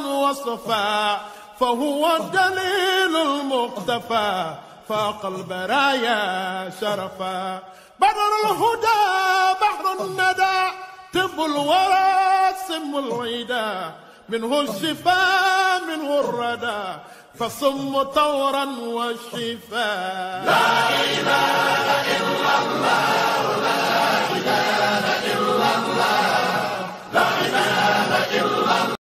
وصفا فهو الدليل المقتفى فاق البرايا شرفا بدر الهدى بحر الندى طب الورى سم العيدا منه الشفاء منه الردى فصم طورا والشفاء لا إله إلا الله لا إله إلا الله لا إله إلا الله.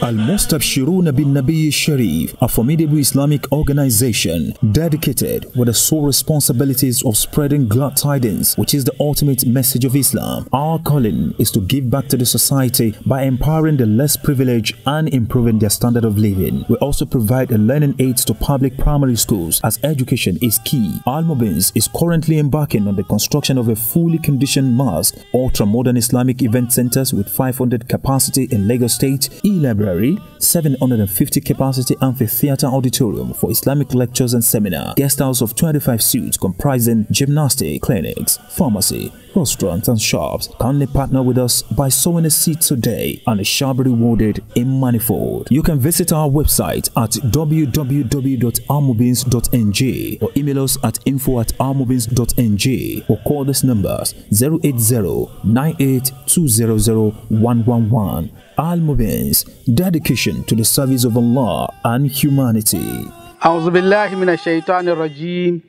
Al-Mustabshiruna bin Nabi Sharif, a formidable Islamic organization dedicated with the sole responsibilities of spreading glad tidings, which is the ultimate message of Islam. Our calling is to give back to the society by empowering the less privileged and improving their standard of living. We also provide learning aids to public primary schools as education is key. Almubins is currently embarking on the construction of a fully conditioned mosque, ultra-modern Islamic event centers with 500 capacity in Lagos State, e-library, 750 capacity amphitheater auditorium for Islamic lectures and seminar, guest house of 25 suites comprising gymnastic, clinics, pharmacy, restaurants and shops. Kindly partner with us by sowing a seed today and it shall be rewarded in manifold. You can visit our website at www.almubins.ng or email us at info@almubins.ng or call these numbers 080-98-200-111. Almubins, dedication to the service of Allah and humanity. A'udhu billahi minash shaitanir rajim.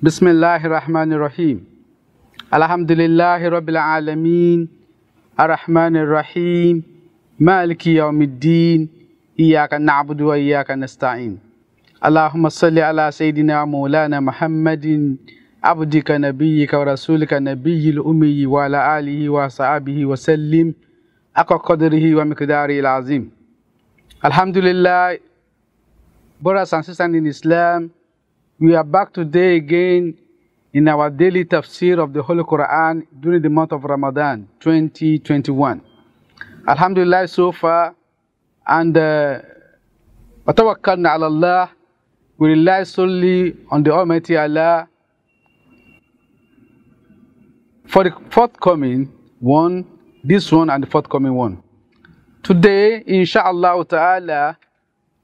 Bismillahir rahmanir rahim. Alhamdulillahi rabbil alamin. Ar-Rahmanir Rahim. Maliki yawmiddin. Iyyaka na'budu wa iyyaka nasta'in. Allahumma salli ala Sayyidina Maulana Muhammadin abdika nabiyyika wa rasulika nabiyyil ummi wa ala alihi wa sahbihi wa sallim. Aqwa qadrihi wa miqdarihi al-azim. Alhamdulillah, brothers and sisters in Islam, we are back today again in our daily tafsir of the Holy Quran during the month of Ramadan 2021. Alhamdulillah so far, and watawakkalna ala Allah, we rely solely on the Almighty Allah for the forthcoming one, this one and the forthcoming one. Today, inshallah ta'ala,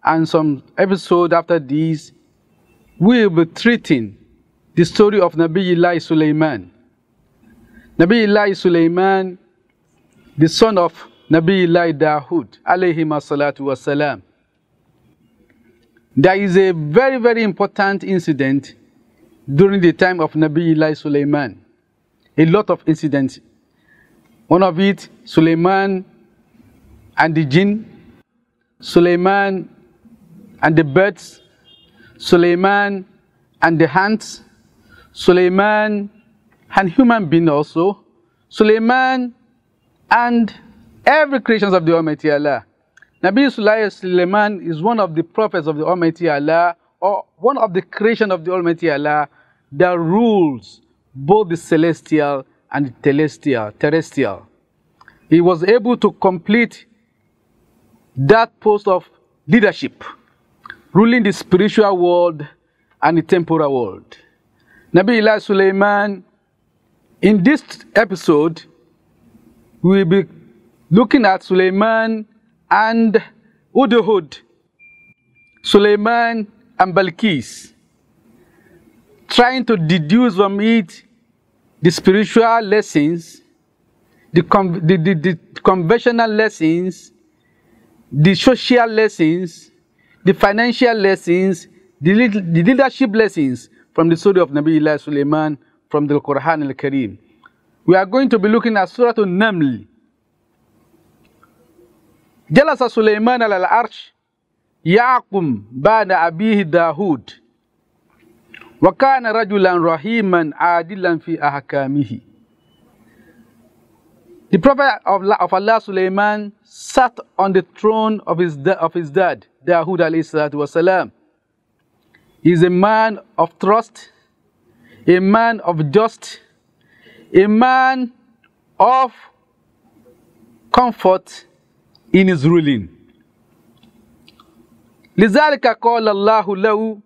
and some episode after this, we will be treating the story of Nabiullah Suleiman. Nabiullah Suleiman, the son of Nabiullah Dawood, alayhi salatu wasalam. There is a very, very important incident during the time of Nabiullah Suleiman. A lot of incidents. One of it, Suleiman and the jinn, Suleiman and the birds, Suleiman and the ants, Suleiman and human being also, Suleiman and every creation of the Almighty Allah. Nabi Suleiman is one of the prophets of the Almighty Allah, or one of the creation of the Almighty Allah that rules both the celestial and the terrestrial. He was able to complete that post of leadership, ruling the spiritual world and the temporal world. Nabiullah Suleiman, in this episode, we will be looking at Suleiman and Hudhud, Suleiman and Balkis, trying to deduce from it the spiritual lessons, the conventional lessons, the social lessons, the financial lessons, the leadership lessons from the story of Nabiullah Suleiman from the Quran al-Kareem. We are going to be looking at Surah An-Naml. Jalasa Suleiman al-Arsh Ya'qum ba'da abihi Dawood wa kana rajulan rahiman adilan fi ahkamihi. The Prophet of Allah Suleiman sat on the throne of his dad, Dawood alayhi salatu wasalam. He is a man of trust, a man of just, a man of comfort in his ruling. لذلك قال الله له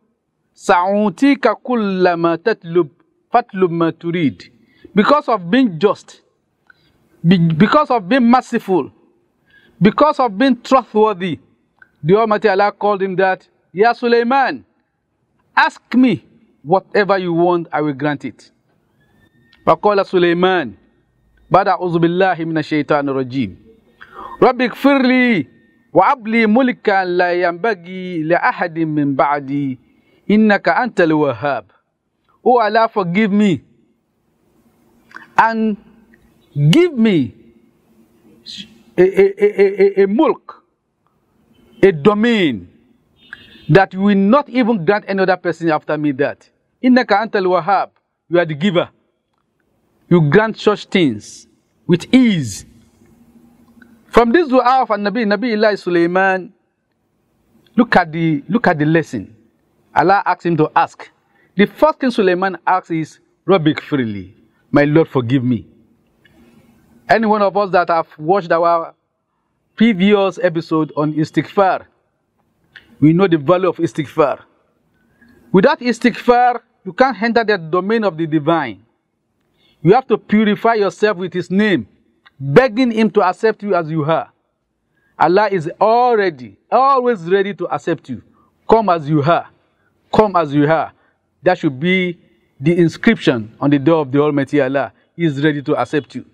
سأعطيك كل ما تطلب فاطلب ما تريد. Because of being just, because of being merciful, Because of being trustworthy, the Almighty Allah called him that, Ya Suleiman, ask me whatever you want, I will grant it. فقال سليمان بعد أعوذ بالله من الشيطان الرجيم رب اغفر لي وهب لي ملكا لا ينبغي لأحد من بعدي إنك أنت الوهاب. Oh Allah, forgive me and give me a mulk, a domain that will not even grant another person after me that. Innaka antal wahhab, you are the giver. You grant such things with ease. From this dua of Nabi Suleiman, look at the lesson. Allah asked him to ask. The first thing Suleiman asks is, Rabbik freely, my Lord, forgive me. Any one of us that have watched our previous episode on istighfar, we know the value of istighfar. Without istighfar, you can't enter the domain of the divine. You have to purify yourself with His name, begging Him to accept you as you are. Allah is always ready to accept you. Come as you are. Come as you are. That should be the inscription on the door of the Almighty Allah. He is ready to accept you.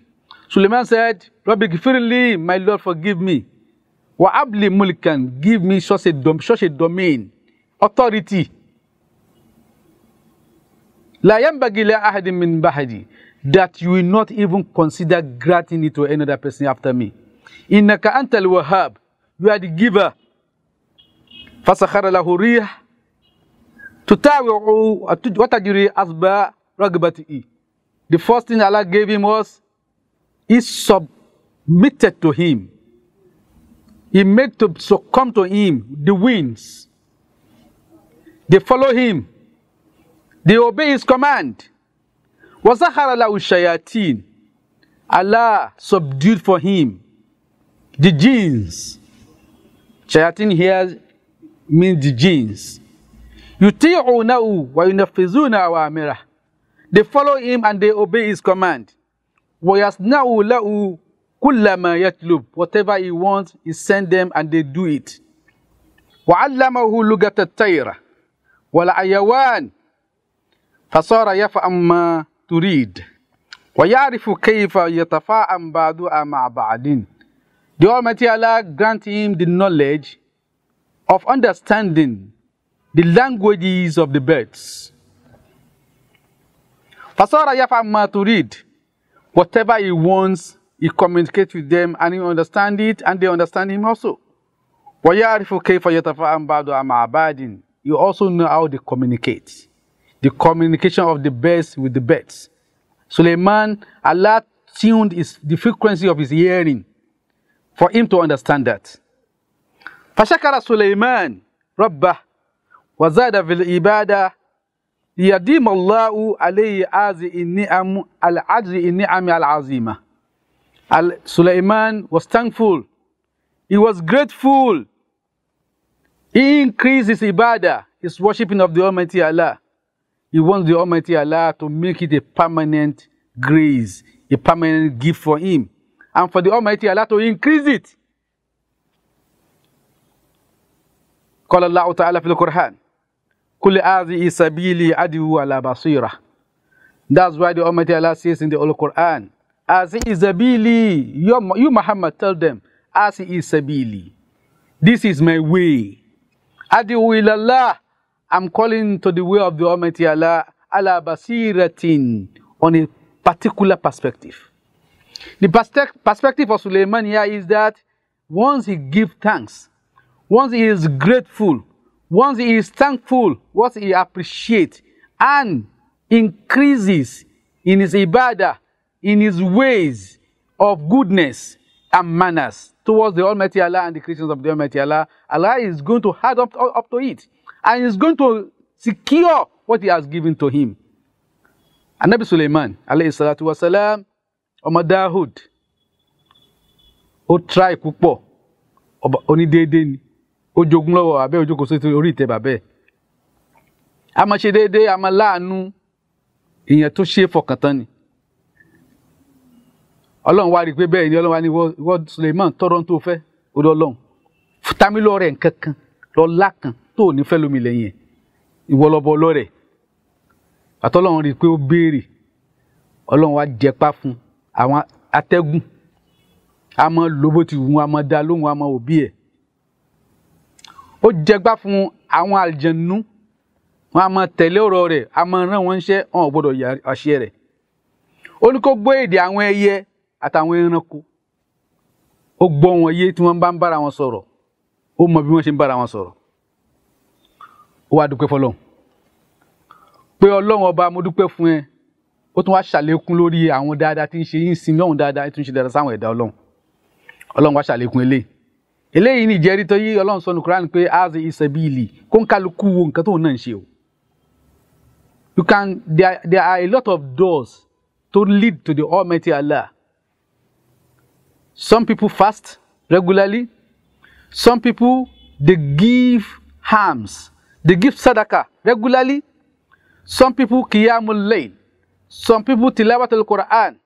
Suleiman said, Rabbi Gifirli, my Lord, forgive me. Wa abli mulkan, give me such a domain, authority. La yambagi la ahadin min bahdi, that you will not even consider granting it to another person after me. Innaka antal wahhab, you are the giver. Fasakhara lahu rih tutawi'u wa tajri asba ragbatihi. The first thing Allah gave him was, he submitted to Him. He made to succumb to Him the winds. They follow Him. They obey His command. وَزَخَرَ لَهُ الشَّيَاطِينَ, Allah subdued for him the jinns. Shayateen here means the jinns. يُطِيعُونَهُ وَيُنَفِّذُونَ أَوَامِرَهُ. They follow him and they obey his command. وَيَصْنَعُ لَهُ كُلَّ مَا يَطْلُبُ. Whatever he wants, he sends them and they do it. وَعَلَّمَهُ لُغَةَ الطَّيْرِ وَالْحَيَوَانِ فَصَارَ يَفْهَمُ مَا تُرِيدُ وَيَعْرِفُ كَيْفَ يَتَفَاعَلُ بَعْضُهَا مَعَ بَعْضٍ. The Almighty Allah grant him the knowledge of understanding the languages of the birds. فَصَارَ يَفْهَمُ مَا تُرِيدُ. Whatever he wants, he communicates with them and he understands it and they understand him also. وَيَعْرِفُ كَيْفَ يَتَفَاعَلُ بَعْضُهَا مَعَ بَعْضٍ. You also know how they communicate. The communication of the birds with the birds. Suleiman, Allah tuned the frequency of his hearing for him to understand that. فَشَكَرَ سُلَيْمَانَ رَبَّهُ وَزَادَ فِي الْعِبَادَةِ لِيَدِيمَ اللَّهُ عَلَيْهِ هَذِهِ النِّعَمِ الْعَظِيمَةِ. Suleiman was thankful. He was grateful. He increased his ibadah, his worshipping of the Almighty Allah. He wants the Almighty Allah to make it a permanent grace, a permanent gift for him, and for the Almighty Allah to increase it. قال الله تعالى في القرآن كل هذه سبيلي أدعو على بصيرة. That's why the Almighty Allah says in the Holy Quran, هذه سبيلي, you Muhammad, tell them, هذه سبيلي, this is my way. أدعو إلى الله, I'm calling to the way of the Almighty Allah, ala basiratin, on a particular perspective. The perspective of Suleiman here is that once he gives thanks, once he is grateful, once he is thankful, once he appreciates and increases in his ibadah, in his ways of goodness and manners towards the Almighty Allah and the creations of the Almighty Allah, Allah is going to add up to it. And he's going to secure what he has given to him. And Nabi Suleiman, alayhi salatu wasalam, ọmọ Dahud, ó try púpọ̀, oní déédéé ni, ó jogún lọ́wọ́ abẹ́ ojókòó sí orí ìtẹ́ bàbẹ́. A máa ṣe déédéé, a máa láàánú, ìyẹn tó ṣe fọkàn tán ni. Ọlọ́run wá rí pé bẹ́ẹ̀ ni Ọlọ́run wá ní wọ́n Suleiman tọrọ tó fẹ́. ó dọ́ lọ́hùn tami lọ́rẹ̀ nkankan lọ́lá kan tó ní fẹ́ lómi lẹ́yìn ìwọ lọ́bọ lọ́rẹ̀ àtọ́lọ́run rí i pé ó béèrè ọlọ́run wá jẹpá fún àwọn atẹ́gùn a máa lóbó ti wù wọn a máa dá lóhùn a máa òbí ẹ̀ ó jẹgbá fún àwọn àlùjànnú wọn a máa tẹ̀lé ọ̀rọ̀ rẹ̀ a máa rán wọn níṣẹ́ wọn ò gbọ́dọ̀ yà àṣẹ rẹ̀ ó ní kó gbọ́ èdè àwọn ẹyẹ àtàwọn ẹranko ó gbọ́ wọn yé tí wọ́n bá ń bára wọn sọ̀rọ̀ ó mọ bí wọ́n ṣe ń bára wọn sọ̀rọ̀ ó wá dúpẹ́ fọlọ́run pé ọlọ́run ọba mo dúpẹ́ fún ẹ ó tún wá ṣàlékún lórí àwọn dáadáa tí ń ṣe yín sin lọ́hùn dáadáa tí ń ṣe dáadáa sáwọn ẹ̀dá ọlọ́run wá ṣàlékún eléyìí ní ìjẹ́rí tó yí ọlọ́run sọ ní Quran pé azi isabili kó ń kálukú wo nǹkan tó náà ń ṣe o there are a lot of doors to lead to the Almighty Allah. Some people fast regularly. Some people, they give alms. They give sadaqah regularly. Some people, qiyamul layl. Some people, tilawat al-Quran.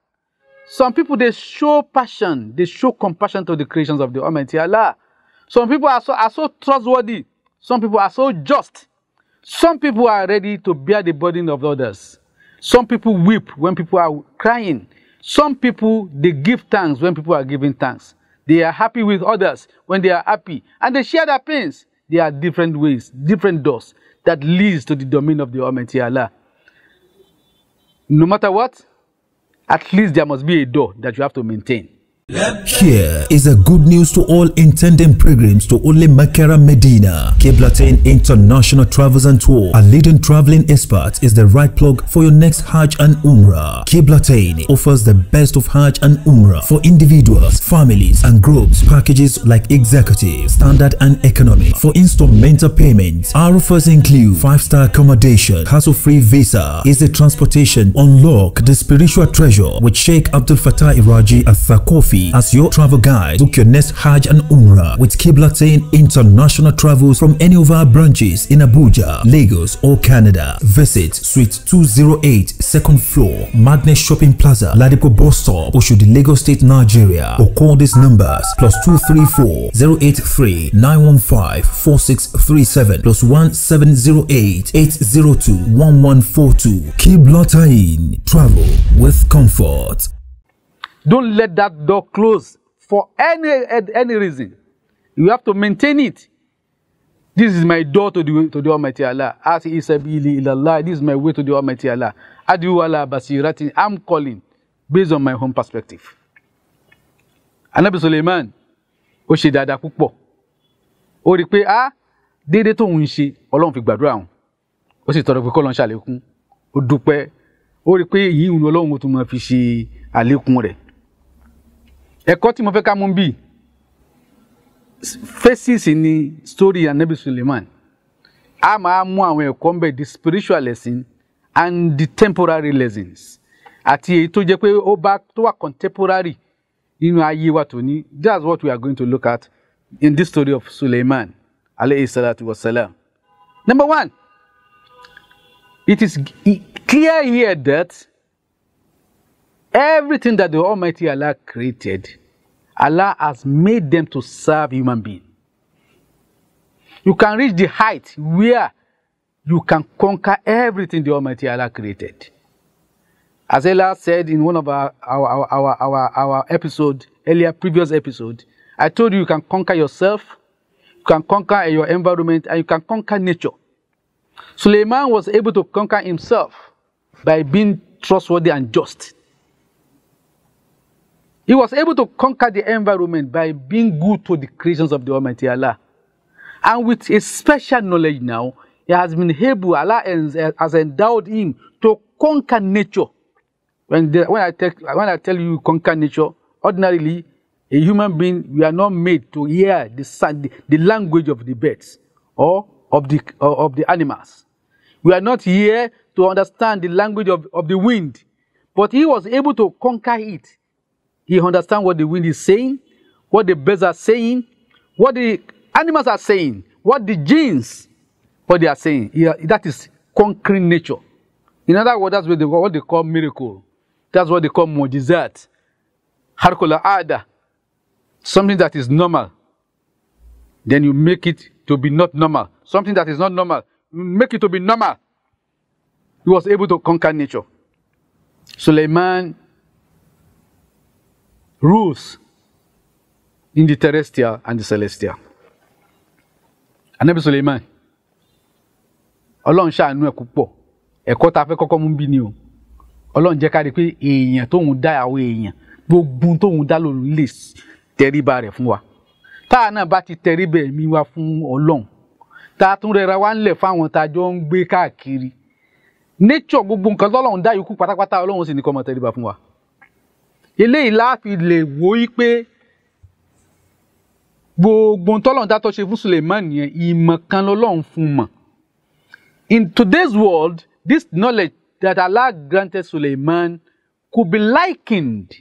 Some people, they show passion. They show compassion to the creations of the Almighty Allah. Some people are so trustworthy. Some people are so just. Some people are ready to bear the burden of others. Some people weep when people are crying. Some people, they give thanks when people are giving thanks. They are happy with others when they are happy. And they share their pains. There are different ways, different doors that leads to the domain of the Almighty Allah. No matter what, at least there must be a door that you have to maintain. Here is a good news to all intending pilgrims to Holy Mecca Medina. Qiblatain International Travels and Tour, a leading traveling expert, is the right plug for your next Hajj and Umrah. Qiblatain offers the best of Hajj and Umrah for individuals, families, and groups. Packages like executive, standard, and economy. For instrumental payments, our offers include 5-star accommodation, hassle-free visa, easy transportation. Unlock the spiritual treasure with Sheikh Abdul Fattah Iraji Al-Thakofi as your travel guide. Book your next Hajj and Umrah with Qiblatain International Travels from any of our branches in Abuja, Lagos, or Canada. Visit Suite 208, 2nd floor, Magnet Shopping Plaza, Ladipo Bus Stop, Oshodi, Lagos State, Nigeria, or call these numbers +234 083 915 4637 +1708 802 1142. Qiblatain, travel with comfort. Don't let that door close for any reason. You have to maintain it. This is my door to the Almighty Allah. As isabili ilallah, this is my way to the Almighty Allah. Adu ala basirati, I'm calling based on my own perspective. Anabi Suleiman, ó ṣe dáadáa púpọ̀. Ó rí pé déédéé tó ń ṣe Ọlọ́run fi gbàdúrà wọn. Ó sì tọrọ pé k'Ọlọ́run ṣàlékún. Ó dúpẹ́. Ó rí pé èyí ń Ọlọ́run tó máa fi ṣe àlékún rẹ̀. Ẹ̀kọ́ tí mo fẹ́ ká mú bí faces ní story Anabi Suleiman. A máa mú àwọn ẹ̀kọ́ ń bẹ the spiritual lesson and the temporary lessons. Àti èyí tó jẹ́ pé tó wà contemporary nínú ayé wa tòní. That's what we are going to look at in this story of Suleiman alayhi salatu wassalam. Number one, it is clear here that everything that the Almighty Allah created, Allah has made them to serve human beings. You can reach the height where you can conquer everything the Almighty Allah created. As Allah said in one of our episode, previous episode, I told you can conquer yourself, you can conquer your environment, and you can conquer nature. Suleiman was able to conquer himself by being trustworthy and just. He was able to conquer the environment by being good to the creations of the Almighty Allah. And with a special knowledge now, he has been able, Allah has endowed him to conquer nature. When I tell you conquer nature, ordinarily, a human being, we are not made to hear the language of the birds or of the animals. We are not here to understand the language of the wind. But he was able to conquer it. He understands what the wind is saying, what the birds are saying, what the animals are saying, what the jinns, what they are saying. That is conquering nature. In other words, that's what they call miracle. That's what they call mu'jizat. Harkul aada. Something that is normal then you make it to be not normal. Something that is not normal, you make it to be normal. He was able to conquer nature. Suleiman rules in the terrestrial and the celestial. Anabi Suleiman, Ọlọ́run ṣàánú ẹ̀ púpọ̀. Ẹ̀kọ́ tá fẹ́ kọ́kọ́ mú bí ni o. Ọlọ́run jẹ́ ká rí pé èèyàn tóun dá àwọn èèyàn gbogbo tóun dá lóru lè tẹríba rẹ̀ fún wa. Tá náà bá ti tẹríba ẹ̀mí wa fún Ọlọ́run. Tá tún rẹra wá ńlẹ̀ fáwọn tá jọ ń gbé káàkiri. Nature gbogbo nǹkan tọ́lọ́run dá yòókù pátápátá Ọlọ́run sì ní kó máa tẹríba fún wa. Eléyìí la fi lè wò í pé gbogbo tọ́lọ́run dá tó ṣe fún Suleiman yẹn ìmọ̀ kan lọ́lọ́run fún mọ̀. In today's world, this knowledge that Allah granted Suleiman could be likened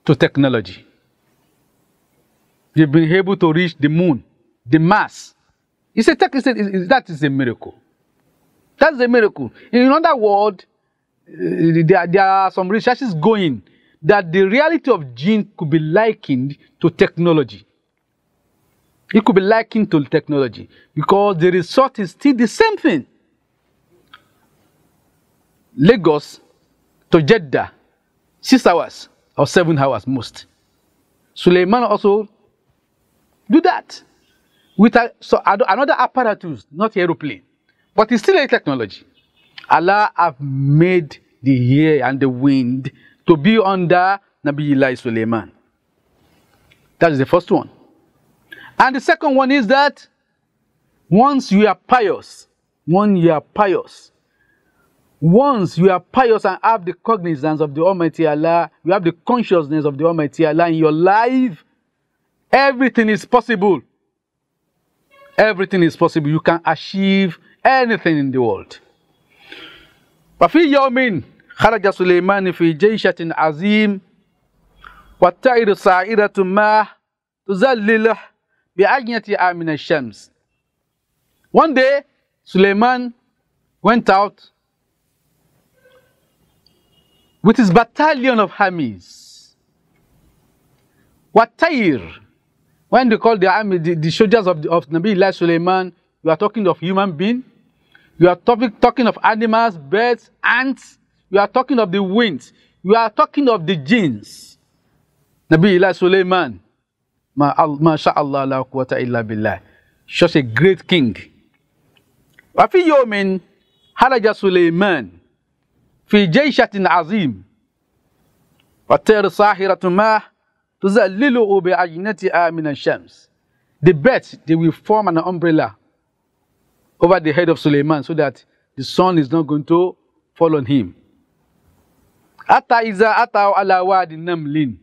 to technology. They've been able to reach the moon, the Mars. That is a miracle. That's a miracle. In other words, there are some researches going that the reality of jinn could be likened to technology. It could be likened to technology because the result is still the same thing. Lagos to Jeddah, 6 hours or 7 hours most. Suleiman also do that with another apparatus, not aeroplane, but it's still a technology. Allah have made the air and the wind to be under Nabi Suleiman. That is the first one. And the second one is that once you are pious, once you are pious and have the cognizance of the Almighty Allah, you have the consciousness of the Almighty Allah in your life, everything is possible. Everything is possible. You can achieve anything in the world. وفي يوم خرج سليمان في جيشة عظيم والطير صائرة ما تظلله بأجنحتها من الشمس. One day, Suleiman went out with his battalion of armies. Watair, when they call the army, the soldiers of Nabi Suleiman, you are talking of human beings, you are talking of animals, birds, ants, you are talking of the winds, you are talking of the jinns. Nabi Suleiman, masha'Allah la quwwata illa billah, such a great king. وفي يوم خرج سليمان في جيشة عظيم والطير صاحرة ما تظلله بأجنحتها من الشمس. The birds, they will form an umbrella over the head of Suleiman so that the sun is not going to fall on him. حتى إذا أتوا على واد النمل.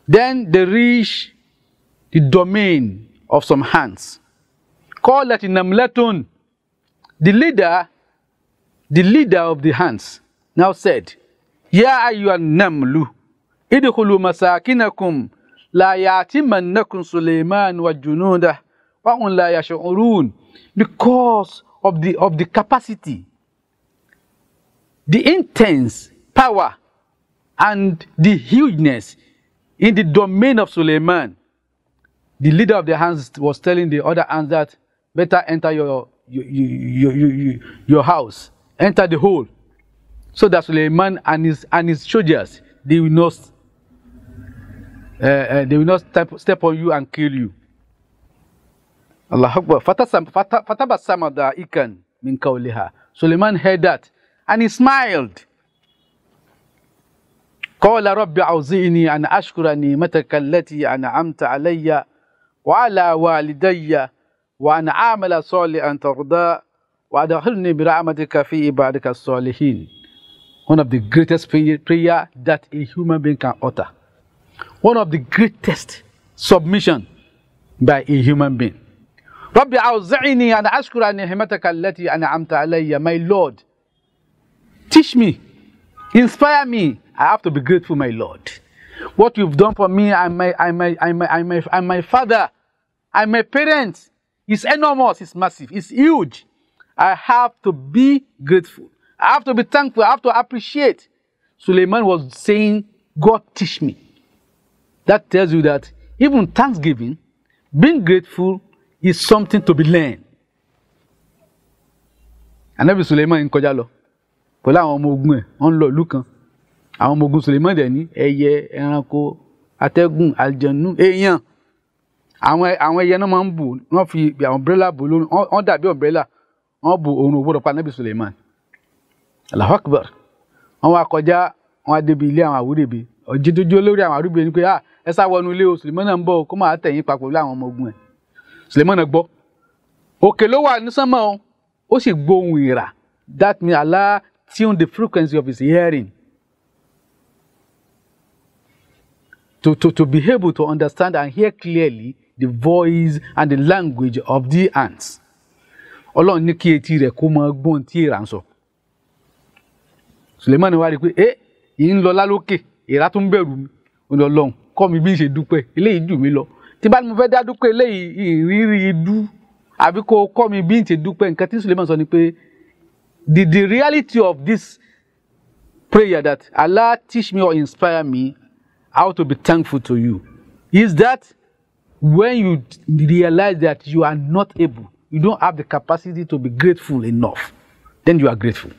Then they reach the domain of some ants. قالت النملة. The leader of the ants now said, Ya ayyuhan namlu, idkhulu masakinakum, la ya'timannakum Suleiman wa junudah, wa hum la yash'urun. Because of the capacity, the intense power, and the hugeness in the domain of Suleiman, the leader of the ants was telling the other ants that better enter your house, enter the hole, so that Suleiman and his soldiers, they will not step on you and kill you. Allah Akbar. Fatabassama da'ikan min qawliha. Suleiman heard that and he smiled. Qala rabbi awzi'ni an ashkura ni'mataka allati an'amta alayya wa ala walidayya wa an a'mala salihan tarda wa adkhilni bi rahmatika fi ibadika as-salihin. One of the greatest prayer that a human being can utter. One of the greatest submission by a human being. Rabbi awzi'ni an ashkura ni'mataka allati an'amta alayya. My Lord, teach me, inspire me. I have to be grateful, my Lord. What you've done for me and my father and my parents is enormous, it's massive, it's huge. I have to be grateful. I have to be thankful. I have to appreciate. Suleiman was saying, God teach me. That tells you that even thanksgiving Being grateful is something to be learned. Ànábì Suleiman ń kọjá lọ pẹ̀lú àwọn ọmọ ogun ẹ̀, wọ́n ń lọ ìlú kan. Àwọn ọmọ ogun Suleiman dẹ̀ ní ẹyẹ, ẹranko, atẹ́gùn, àlùjànnú, èèyàn. Àwọn ẹyẹ náà máa ń bù, wọ́n fi umbrella bò lórí, wọ́n dàbí umbrella, wọ́n bù òrùn òwúrọ̀ pa Ànábì Suleiman. Allahu Akbar. Wọ́n wá kọjá, wọ́n á débi ilé àwọn àwúrèbe. Òjìdójú olórí àwọn àwúrèbe ní pé ẹ sá wọnú ilé o, Suleiman náà ń bọ̀ kó máa tẹ̀yìn papọ̀ pẹ̀lú àwọn ọmọ ogun ẹ̀. Suleiman náà gbọ́. Òkè ló wà ní sánmọ̀ o, ó sì gbóhùn ìrà. That means Allah tuned the frequency of his hearing to be able to understand and hear clearly the voice and the language of the ants. Ọlọ́run ní kí etí rẹ̀ kó máa gbọ́n tí èèrà ń sọ. Suleiman wá rí pé yìí ń lọ lálókè, èèrà tó ń bẹ̀rù mi. Ó ní Ọlọ́run kọ́ mi bí n ṣe dúpẹ́, eléyìí jù mí lọ. Tí bá ní mo fẹ́ dá dúpẹ́ eléyìí ìrírí idú, àbí kó kọ́ mi bí n ṣe dúpẹ́. Nǹkan tí Suleiman sọ ni pé the reality of this prayer that Allah teach me or inspire me how to be thankful to you is that when you realize that you are not able, you don't have the capacity to be grateful enough, then you are grateful.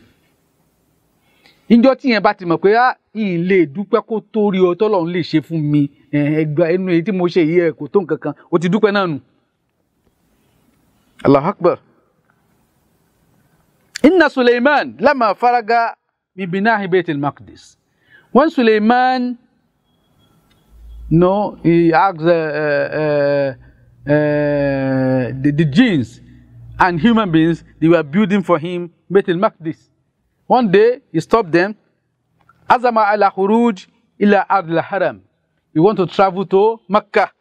Ìjọ́ tí yẹn bá ti mọ̀ pé ìyìn lè dúpẹ́ kó tó rí ọ tọ́lọ́run lè ṣe fún mi, ẹgbà ẹnu èyí tí mo ṣe yìí kò tó nǹkan kan, ó ti dúpẹ́ náà nù. Allahu Akbar. Inna Suleiman lama faraga min binahi Bayt al-Maqdis. When Suleiman, he asked the jinns and human beings, they were building for him Bayt al-Maqdis. One day, he stopped them. Azama ala khuruj ila ard al-haram. He want to travel to Mecca.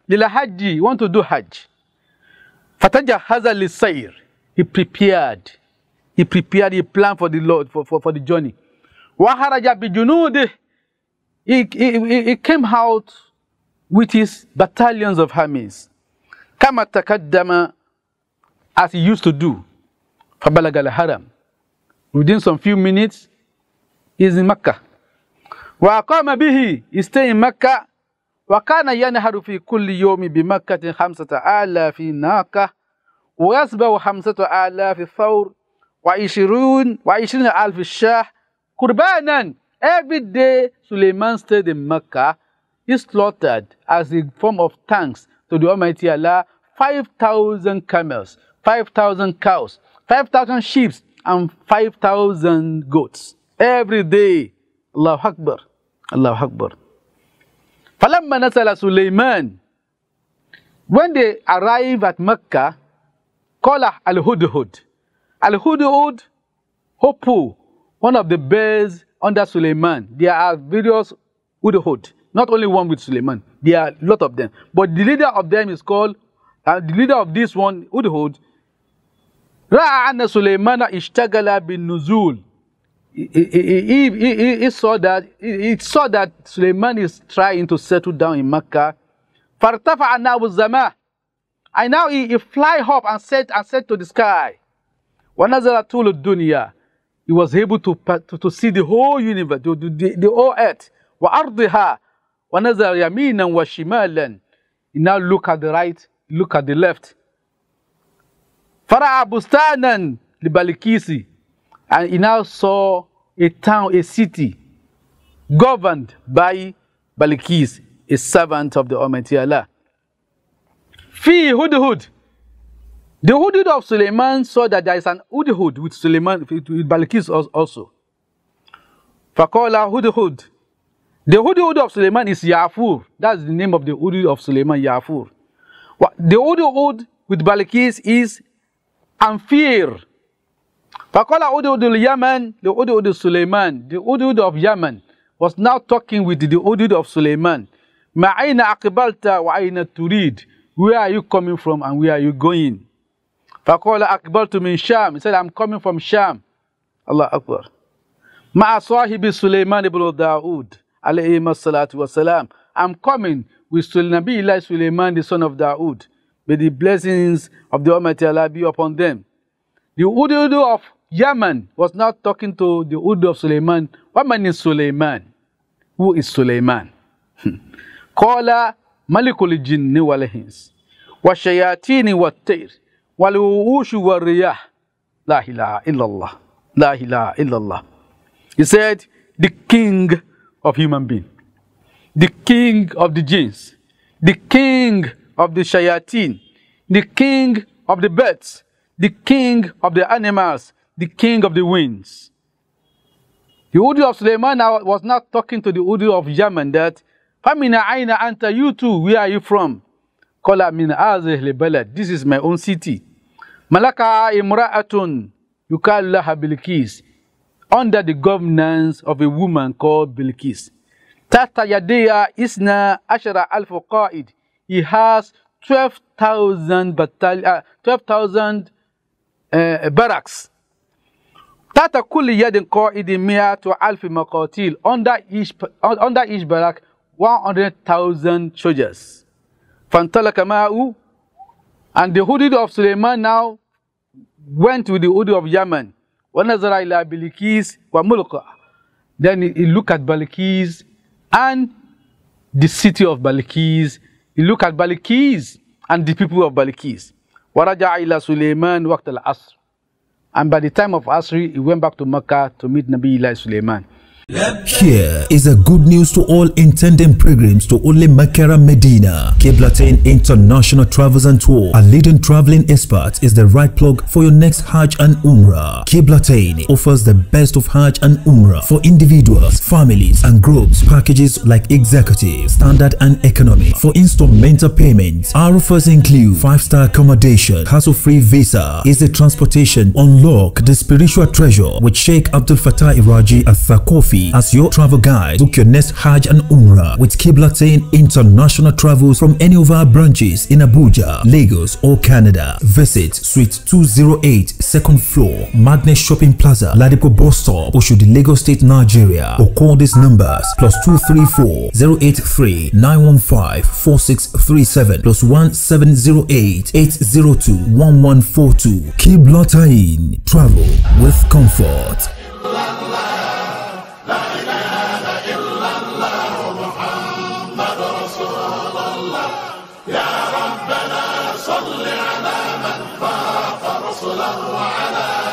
Lila hajji, he want to do hajj. Fatajahaza lis-sayr. He prepared, he planned for the Lord, for the journey. Wa haraja bi junudi. He came out with his battalions of armies. Kama takaddama, as he used to do. Fabalaga al-haram. Within some few minutes, he's in Mecca. Wa aqama bihi, he stayed in Mecca. Wa kana yanharu fi kulli yawmi bi Makkah 5,000 naqa. Wa yasbahu 5,000 thawr. Wa 20,000 shah. Qurbanan. Every day, Suleiman stayed in Mecca. He slaughtered as a form of thanks to the Almighty Allah 5,000 camels, 5,000 cows, 5,000 sheep, and 5,000 goats every day. Allahu Akbar. Allahu Akbar. Falamma nasala Suleiman. When they arrive at Mecca, Qala al-Hudhud. Al-Hudhud, Hopu, one of the birds under Suleiman. There are various Hudhud, not only one with Suleiman. There are a lot of them. But the leader of them is called, the leader of this one, Hudhud, Ra'a anna Suleimana ishtagala bin nuzul. He saw that Suleiman is trying to settle down in Mecca. Fartafa anabu zama. And now he fly up and set to the sky. Wa nazara tulu dunya. He was able to see the whole universe, the whole earth. Wa ardiha. Wa nazara yaminan wa shimalan. He now look at the right, look at the left. Fara'a bustanan li Balikisi, and he now saw a town, a city, governed by Balikis, a servant of the Almighty Allah. Fi Hudhud. The Hudhud of Suleiman saw that there is an Hudhud with Suleiman, with Balikis also. Faqala Hudhud. The Hudhud of Suleiman is Yafur. That's the name of the Hudhud of Suleiman, Yafur. The Hudhud with Balikis is Amfir. Faqala Hudhud al-Yaman, the Hudhud of Suleiman, the Hudhud of Yemen was now talking with the Hudhud of Suleiman. Ma'ayna aqbalta wa ayna turid. Where are you coming from and where are you going? Faqala aqbaltu min Sham. He said, I'm coming from Sham. Allah Akbar. Ma'a sahibi Suleiman ibn Dawood, alayhi salatu wa salam. I'm coming with Nabi Suleiman, the son of Dawood. May the blessings of the Almighty Allah be upon them. The Hudhud of Yemen was now talking to the Hudhud of Suleiman. What man is Suleiman? Who is Suleiman? Qala Malikul Jinni wal Hins. والشياطين والطير والوحوش والرياح لا إله إلا الله لا إله إلا الله. He said, the king of human beings, the king of the jinns, the king of the shayateen, the king of the birds, the king of the animals, the king of the winds. The Udu of Suleiman was not talking to the Udu of Yemen that, Famina aina anta, you too, where are you from? Qala min hazihil balad, this is my own city. Malaka imra'atun yuqalu laha Bilqis, under the governance of a woman called Bilqis. Tata yadeya isna ashara alf qa'id. He has 12,000 barracks. Tata kulli yadin qa'idin mi'atu alf maqatil. Under each barrack, 100,000 soldiers. Fantalaka ma'u, and the Hudud of Suleiman now went with the Hudud of Yemen. وَنَظَرَ إِلَى بِلْقِيسَ وَمُلْكَهَا. Then he looked at Bilqis and the city of Bilqis. He looked at Bilqis and the people of Bilqis. وَرَجَعَ إِلَى سُلَيْمَانَ وَقْتَ الْعَصْرِ. And by the time of Asri, he went back to Mecca to meet Nabi Suleiman. Here is a good news to all intending pilgrims to Holy Mecca and Medina. Qiblatain International Travels and Tour, a leading traveling expert, is the right plug for your next Hajj and Umrah. Qiblatain offers the best of Hajj and Umrah for individuals, families, and groups. Packages like executive, standard, and economy. For instrumental payments, our offers include 5-star accommodation, hassle-free visa, easy transportation. Unlock the spiritual treasure with Sheikh Abdul Fattah Iraji al-Thakofi as your travel guide. Book your next Hajj and Umrah with Qiblatain International Travels from any of our branches in Abuja, Lagos, or Canada. Visit Suite 208, 2nd floor, Magnet Shopping Plaza, Ladipo Bus Stop, Oshodi, Lagos State, Nigeria, or call these numbers +234 083 915 4637 +1708 802 1142. Qiblatain, travel with comfort. يا ربنا صل على من فاق رسله وعلى